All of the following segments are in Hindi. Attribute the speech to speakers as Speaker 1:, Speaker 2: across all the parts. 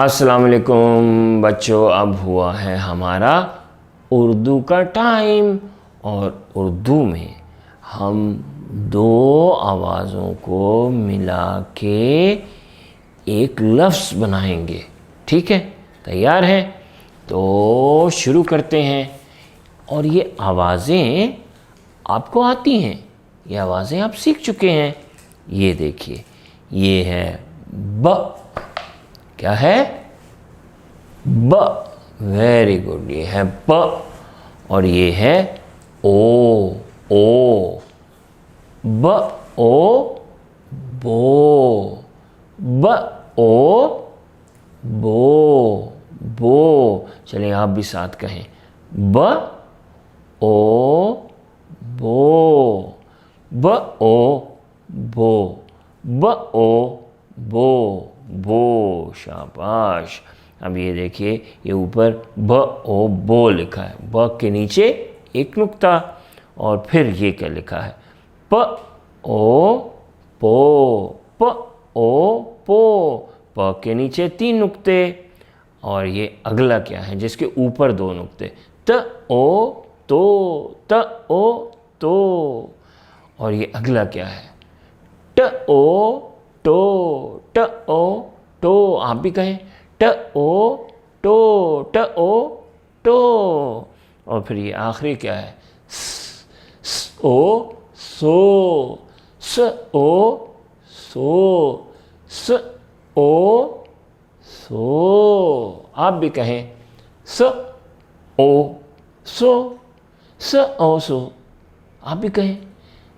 Speaker 1: अस्सलाम वालेकुम बच्चों, अब हुआ है हमारा उर्दू का टाइम और उर्दू में हम दो आवाज़ों को मिला के एक लफ्ज़ बनाएंगे। ठीक है, तैयार हैं? तो शुरू करते हैं। और ये आवाज़ें आपको आती हैं, ये आवाज़ें आप सीख चुके हैं। ये देखिए, ये है ब। क्या है? ब। वेरी गुड, ये है ब। और ये है ओ। ओ। ब ओ बो। ब ओ बो। बो। चलिए आप भी साथ कहें, ब ओ बो। ब ओ बो। ब ओ बो। बो। शाबाश। अब ये देखिए, ये ऊपर ब ओ बो लिखा है, ब के नीचे एक नुक्ता, और फिर ये क्या लिखा है? प ओ पो। प ओ पो। प के नीचे 3 नुक्ते, और ये अगला क्या है जिसके ऊपर 2 नुक्ते? त ओ तो। त ओ तो। और ये अगला क्या है? ट ओ टो। ट ओ टो। आप भी कहें, ट ओ टो। ट ओ टो। और फिर ये आखिरी क्या है? स ओ सो। स ओ सो। स ओ सो। आप भी कहें, स ओ सो। स ओ सो। आप भी कहें,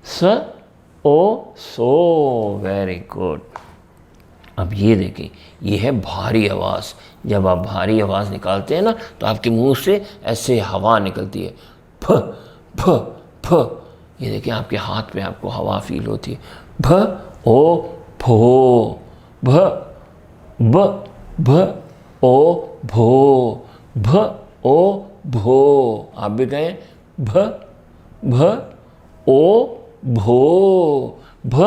Speaker 1: स ओ सो। Very good. अब ये देखें, ये है भारी आवाज़। जब आप भारी आवाज़ निकालते हैं ना, तो आपके मुंह से ऐसे हवा निकलती है, फ फ फ। ये देखिए, आपके हाथ पे आपको हवा फील होती है। भ ओ भो। भ ब भ ओ भो। भ ओ भो। आप भी कहें, भ भ ओ भो। भ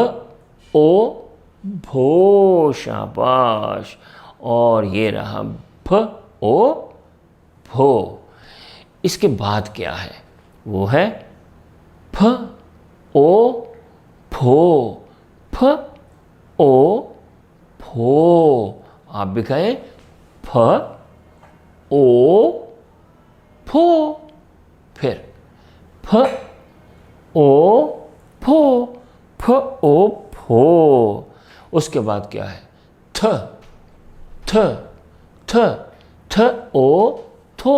Speaker 1: ओ भो। शाबाश। और ये रहा भ ओ भो। इसके बाद क्या है? वो है फ ओ फो। फ ओ फो। आप भी कहें, फ ओ फो। फिर फ ओ फो। फ ओ फो। उसके बाद क्या है? थ थ थ। थ ओ थो।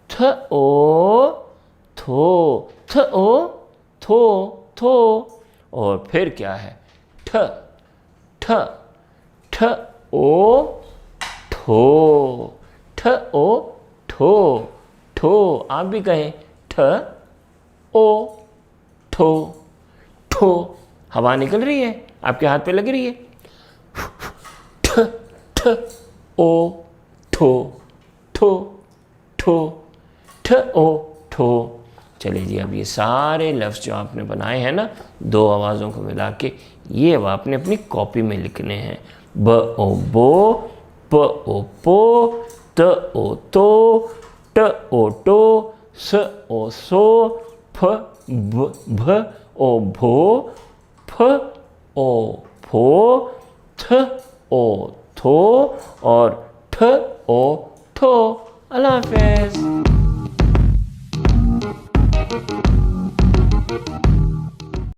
Speaker 1: थ ओ थो। थ ओ थो थो। और फिर क्या है? ठ ठ ठ ओ ठो। ठ ओ ठो ठो। आप भी कहें, ठ ओ ठो ठो। हवा निकल रही है, आपके हाथ पे लग रही है। ठ ठ ओ ठो ठो ठो। ठ ओ ठो। चलिए जी, अब ये सारे लफ्ज़ जो आपने बनाए हैं ना, 2 आवाज़ों को मिला के, ये अब आपने अपनी कॉपी में लिखने हैं। ब ओ बो। प ओ पो। त ओ तो। ट ओ टो। स ओ सो। फ ब भ ओ भो। फ ओ फो। थ ओ थो। और ठ ओ ठो। अल्लाह हाफ़िज़।